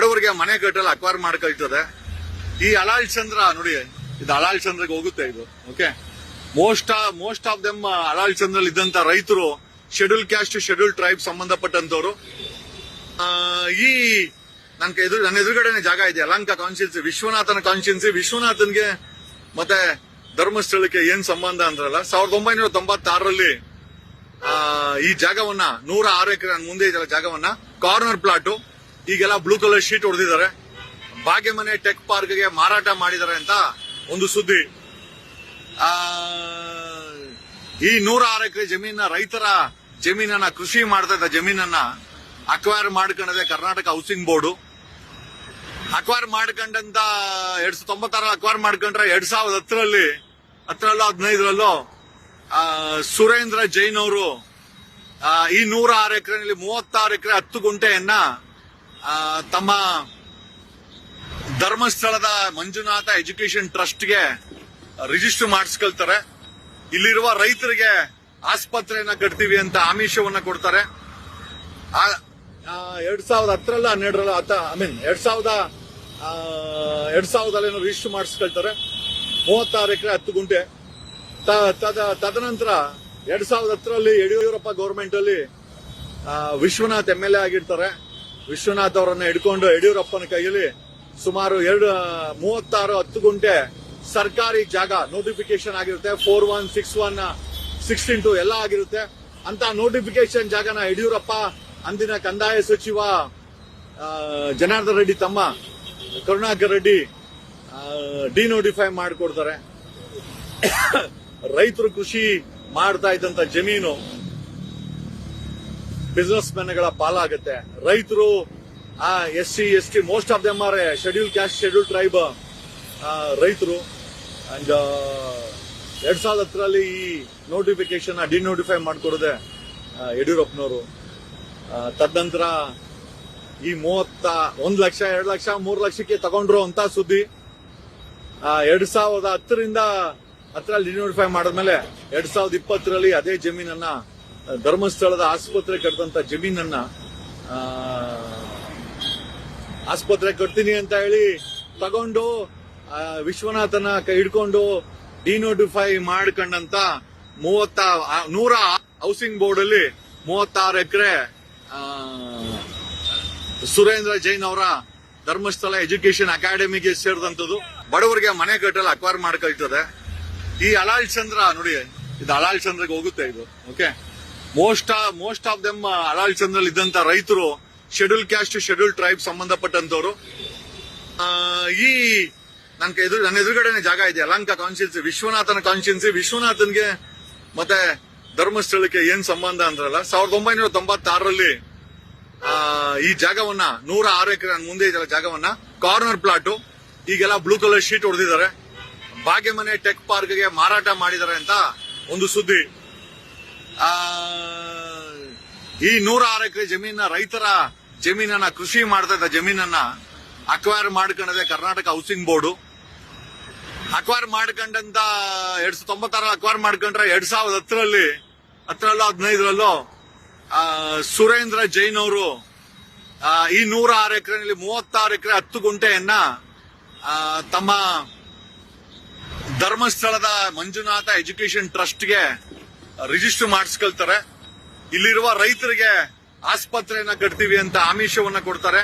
ಬಡವರಿಗೆ ಮನೆ ಕಟ್ಟಲು ಅಕ್ವೈರ್ ಮಾಡ್ಕೊಳ್ತದೆ. ಈ ಅಲಾಲ್ ಚಂದ್ರ ನೋಡಿ, ಇದು ಅಲಾಲ್ ಚಂದ್ರಗೆ ಹೋಗುತ್ತೆ ಇದು. ಓಕೆ, ಮೋಸ್ಟ್ ಆಫ್ ದೆಮ್ ಅಲಾಲ್ ಚಂದ್ರಲ್ಲಿ ಇದ್ದಂತ ರೈತರು ಶೆಡ್ಯೂಲ್ ಕ್ಯಾಸ್ಟ್ ಶೆಡ್ಯೂಲ್ ಟ್ರೈಬ್ ಸಂಬಂಧಪಟ್ಟಂತವ್ರು. ಈ ನನ್ನ ಎದುರುಗಡೆನೆ ಜಾಗ ಇದೆ, ಯಲಹಂಕ ಕಾನ್ಸ್ಟಿಟ್ಯೂನ್ಸಿ, ವಿಶ್ವನಾಥನ ಕಾನ್ಸ್ಟಿಟ್ಯೂನ್ಸಿ. ವಿಶ್ವನಾಥನ್ಗೆ ಮತ್ತೆ ಧರ್ಮಸ್ಥಳಕ್ಕೆ ಏನ್ ಸಂಬಂಧ ಅಂದ್ರಲ್ಲ, 1996ರಲ್ಲಿ ಈ ಜಾಗವನ್ನ 106 ಎಕರೆ ಮುಂದೆ ಇದೆಲ್ಲ ಜಾಗವನ್ನ ಕಾರ್ನರ್ ಪ್ಲಾಟ್, ಈಗೆಲ್ಲ ಬ್ಲೂ ಕಲರ್ ಶೀಟ್ ಹೊಡೆದಿದ್ದಾರೆ, ಭಾಗ್ಯಮನೆ ಟೆಕ್ ಪಾರ್ಕ್ಗೆ ಮಾರಾಟ ಮಾಡಿದ್ದಾರೆ ಅಂತ ಒಂದು ಸುದ್ದಿ. ಈ 106 ಎಕರೆ ಜಮೀನ ರೈತರ ಜಮೀನನ್ನ, ಕೃಷಿ ಮಾಡ್ತಾ ಇದ್ದ ಜಮೀನನ್ನ ಅಕ್ವೈರ್ ಮಾಡ್ಕೊಂಡದೆ ಕರ್ನಾಟಕ ಹೌಸಿಂಗ್ ಬೋರ್ಡು. ಅಕ್ವೈರ್ ಮಾಡ್ಕೊಂಡಂತ 1996 ಅಕ್ವೈರ್ ಮಾಡ್ಕೊಂಡ್ರೆ 2010ರಲ್ಲಿ 15ರಲ್ಲೂ ಸುರೇಂದ್ರ ಜೈನ್ ಅವರು ಈ 106 ಎಕರೆನಲ್ಲಿ 36 ಎಕರೆ 10 ಗುಂಟೆಯನ್ನ ತಮ್ಮ ಧರ್ಮಸ್ಥಳದ ಮಂಜುನಾಥ ಎಜುಕೇಶನ್ ಟ್ರಸ್ಟ್ಗೆ ರಿಜಿಸ್ಟರ್ ಮಾಡಿಸ್ಕೊಳ್ತಾರೆ. ಇಲ್ಲಿರುವ ರೈತರಿಗೆ ಆಸ್ಪತ್ರೆಯನ್ನ ಕಟ್ತೀವಿ ಅಂತ ಆಮಿಷವನ್ನ ಕೊಡ್ತಾರೆ. 2010 2000 ರಿಜಿಸ್ಟರ್ ಮಾಡಿಸ್ಕೊಳ್ತಾರೆ. 36 ಎಕರೆ 10 ಗುಂಟೆ. ತದನಂತರ 2010ರಲ್ಲಿ ಯಡಿಯೂರಪ್ಪ ಗೌರ್ಮೆಂಟ್ ಅಲ್ಲಿ ವಿಶ್ವನಾಥ್ MLA ಆಗಿರ್ತಾರೆ. ವಿಶ್ವನಾಥ್ ಅವರನ್ನ ಹಿಡ್ಕೊಂಡು ಯಡಿಯೂರಪ್ಪನ ಕೈಯಲ್ಲಿ ಸುಮಾರು 36 10 ಗುಂಟೆ ಸರ್ಕಾರಿ ಜಾಗ ನೋಟಿಫಿಕೇಶನ್ ಆಗಿರುತ್ತೆ. 41, 61, 16 ಎಲ್ಲ ಆಗಿರುತ್ತೆ. ಅಂತ ನೋಟಿಫಿಕೇಶನ್ ಜಾಗನ ಯಡಿಯೂರಪ್ಪ ಅಂದಿನ ಕಂದಾಯ ಸಚಿವ ಜನಾರ್ದನ್ ರೆಡ್ಡಿ ತಮ್ಮ ಕರುಣಾಕರ್ ರೆಡ್ಡಿ ಡಿನೋಟಿಫೈ ಮಾಡಿಕೊಡ್ತಾರೆ. ರೈತರು ಕೃಷಿ ಮಾಡ್ತಾ ಇದ್ದಂತ ಜಮೀನು ಬಿಸಿನೆಸ್ ಮೆನ್ಗಳ ಪಾಲಾಗುತ್ತೆ. ರೈತರು SC, ST, most of them are schedule caste schedule tribe ರೈತರು. ಅಂಡ್ 2010ರಲ್ಲಿ ಈ ನೋಟಿಫಿಕೇಶನ್ ಡಿನೋಟಿಫೈ ಮಾಡಿಕೊಡದೆ ಯಡಿಯೂರಪ್ಪನವರು. ತದನಂತರ ಈ 1 ಲಕ್ಷ 2 ಲಕ್ಷ 3 ಲಕ್ಷಕ್ಕೆ ತಗೊಂಡ್ರು ಅಂತ ಸುದ್ದಿ. 2010ರಿಂದ ಡಿನೋಟಿಫೈ ಮಾಡಿದ್ಮೇಲೆ 2020ರಲ್ಲಿ ಅದೇ ಜಮೀನನ್ನ, ಧರ್ಮಸ್ಥಳದ ಆಸ್ಪತ್ರೆ ಕಟ್ಟಿದಂತ ಜಮೀನನ್ನ ಆಸ್ಪತ್ರೆ ಕಟ್ತೀನಿ ಅಂತ ಹೇಳಿ ತಗೊಂಡು ವಿಶ್ವನಾಥನ ಕೈ ಹಿಡ್ಕೊಂಡು ಡಿನೋಟಿಫೈ ಮಾಡ್ಕೊಂಡಂತ 100 ಹೌಸಿಂಗ್ ಬೋರ್ಡ್ ಅಲ್ಲಿ 36 ಎಕರೆ ಸುರೇಂದ್ರ ಜೈನ್ ಅವರ ಧರ್ಮಸ್ಥಳ ಎಜುಕೇಶನ್ ಅಕಾಡೆಮಿಗೆ ಸೇರಿದಂತದ್ದು. ಬಡವರಿಗೆ ಮನೆ ಕಟ್ಟಲು ಅಕ್ವೈರ್ ಮಾಡ್ಕೊಳ್ತದೆ. ಈ ಅಲಾಲ್ ಚಂದ್ರ ನೋಡಿ, ಇದು ಅಲಾಲ್ ಚಂದ್ರಗೆ ಹೋಗುತ್ತೆ ಇದು. ಓಕೆ, ಮೋಸ್ಟ್ ಆಫ್ ದೆಮ್ ಅಲಾಲ್ ಚಂದ್ರಲ್ಲಿ ಇದ್ದಂತ ರೈತರು ಶೆಡ್ಯೂಲ್ ಕ್ಯಾಸ್ಟ್ ಶೆಡ್ಯೂಲ್ ಟ್ರೈಬ್ ಸಂಬಂಧಪಟ್ಟಂತವ್ರು. ಈ ನನ್ನ ಎದುರುಗಡೆನೆ ಜಾಗ ಇದೆ, ಯಲಹಂಕ ಕಾನ್ಸ್ಟಿಟ್ಯೂನ್ಸಿ, ವಿಶ್ವನಾಥನ ಕಾನ್ಸ್ಟಿಟ್ಯೂನ್ಸಿ. ವಿಶ್ವನಾಥನ್ಗೆ ಮತ್ತೆ ಧರ್ಮಸ್ಥಳಕ್ಕೆ ಏನ್ ಸಂಬಂಧ ಅಂದ್ರಲ್ಲ, 1996ರಲ್ಲಿ ಈ ಜಾಗವನ್ನ 106 ಎಕರೆ ಮುಂದೆ ಇದೆಲ್ಲ ಜಾಗವನ್ನ ಕಾರ್ನರ್ ಪ್ಲಾಟ್, ಈಗೆಲ್ಲ ಬ್ಲೂ ಕಲರ್ ಶೀಟ್ ಹೊಡೆದಿದ್ದಾರೆ, ಭಾಗ್ಯಮನೆ ಟೆಕ್ ಪಾರ್ಕ್ಗೆ ಮಾರಾಟ ಮಾಡಿದ್ದಾರೆ ಅಂತ ಒಂದು ಸುದ್ದಿ. ಈ 106 ಎಕರೆ ಜಮೀನ ರೈತರ ಜಮೀನನ್ನ, ಕೃಷಿ ಮಾಡ್ತಾ ಇದ್ದ ಜಮೀನನ್ನ ಅಕ್ವೈರ್ ಮಾಡ್ಕೊಂಡದೆ ಕರ್ನಾಟಕ ಹೌಸಿಂಗ್ ಬೋರ್ಡು. ಅಕ್ವೈರ್ ಮಾಡ್ಕೊಂಡಂತ 1996 ಅಕ್ವೈರ್ ಮಾಡ್ಕೊಂಡ್ರೆ 2010ರಲ್ಲಿ 15ರಲ್ಲೂ ಸುರೇಂದ್ರ ಜೈನ್ ಅವರು ಈ 106 ಎಕರೆನಲ್ಲಿ 36 ಎಕರೆ 10 ಗುಂಟೆಯನ್ನ ತಮ್ಮ ಧರ್ಮಸ್ಥಳದ ಮಂಜುನಾಥ ಎಜುಕೇಶನ್ ಟ್ರಸ್ಟ್ಗೆ ರಿಜಿಸ್ಟರ್ ಮಾಡಿಸ್ಕೊಳ್ತಾರೆ. ಇಲ್ಲಿರುವ ರೈತರಿಗೆ ಆಸ್ಪತ್ರೆಯನ್ನ ಕಟ್ತೀವಿ ಅಂತ ಆಮಿಷವನ್ನ ಕೊಡ್ತಾರೆ.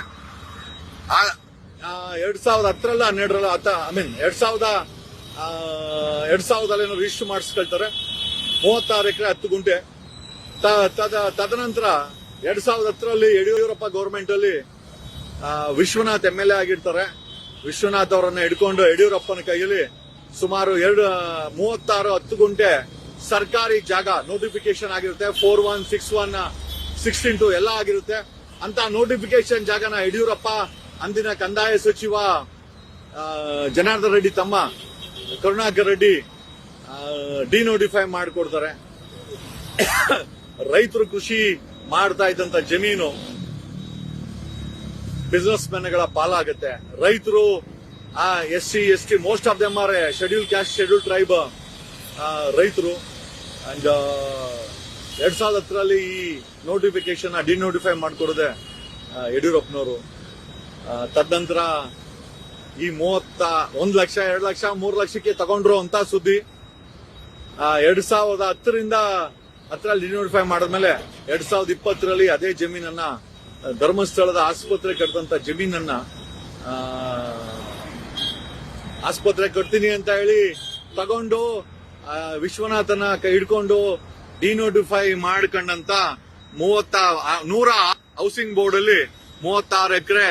2000 ರಿಜಿಸ್ಟರ್ ಮಾಡಿಸ್ಕೊಳ್ತಾರೆ. 36 ಎಕರೆ 10 ಗುಂಟೆ. ತದನಂತರ 2010ರಲ್ಲಿ ಯಡಿಯೂರಪ್ಪ ಗೌರ್ಮೆಂಟ್ ಅಲ್ಲಿ ವಿಶ್ವನಾಥ್ MLA ಆಗಿರ್ತಾರೆ. ವಿಶ್ವನಾಥ್ ಅವರನ್ನ ಹಿಡ್ಕೊಂಡು ಯಡಿಯೂರಪ್ಪನ ಕೈಯಲ್ಲಿ ಸುಮಾರು 36 10 ಗುಂಟೆ ಸರ್ಕಾರಿ ಜಾಗ ನೋಟಿಫಿಕೇಶನ್ ಆಗಿರುತ್ತೆ. 41, 61, 16 ಎಲ್ಲ ಆಗಿರುತ್ತೆ. ಅಂತ ನೋಟಿಫಿಕೇಶನ್ ಜಾಗನ ಯಡಿಯೂರಪ್ಪ ಅಂದಿನ ಕಂದಾಯ ಸಚಿವ ಜನಾರ್ದನ್ ರೆಡ್ಡಿ ತಮ್ಮ ಕರುಣಾಕರ್ ರೆಡ್ಡಿ ಡಿನೋಟಿಫೈ ಮಾಡಿಕೊಡ್ತಾರೆ. ರೈತರು ಕೃಷಿ ಮಾಡ್ತಾ ಇದ್ದಂತ ಜಮೀನು ಬಿಸಿನೆಸ್ ಮೆನ್ಗಳ ಪಾಲಾಗುತ್ತೆ. ರೈತರು SC, ST, most of them are schedule caste schedule tribe ರೈತರು. ಅಂಡ್ 2010ರಲ್ಲಿ ಈ ನೋಟಿಫಿಕೇಶನ್ ಡಿನೋಟಿಫೈ ಮಾಡಿಕೊಡದೆ ಯಡಿಯೂರಪ್ಪನವರು. ತದನಂತರ ಈ 1 ಲಕ್ಷ 2 ಲಕ್ಷ 3 ಲಕ್ಷಕ್ಕೆ ತಗೊಂಡ್ರು ಅಂತ ಸುದ್ದಿ 2010ರಿಂದ ಹತ್ತರಲ್ಲಿ ಡಿನೋಟಿಫೈ ಮಾಡಿದ್ಮೇಲೆ 2020ರಲ್ಲಿ ಅದೇ ಜಮೀನನ್ನ ಧರ್ಮಸ್ಥಳದ ಆಸ್ಪತ್ರೆ ಕಟ್ಟಿದಂತ ಜಮೀನನ್ನ ಆಸ್ಪತ್ರೆ ಕಟ್ತೀನಿ ಅಂತ ಹೇಳಿ ತಗೊಂಡು ವಿಶ್ವನಾಥನ ಕೈ ಹಿಡ್ಕೊಂಡು ಡಿನೋಟಿಫೈ ಮಾಡ್ಕೊಂಡಂತ 100 ಹೌಸಿಂಗ್ ಬೋರ್ಡ್ ಅಲ್ಲಿ 36 ಎಕರೆ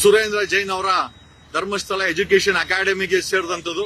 ಸುರೇಂದ್ರ ಜೈನ್ ಅವರ ಧರ್ಮಸ್ಥಳ ಎಜುಕೇಶನ್ ಅಕಾಡೆಮಿಗೆ ಸೇರಿದಂತದ್ದು.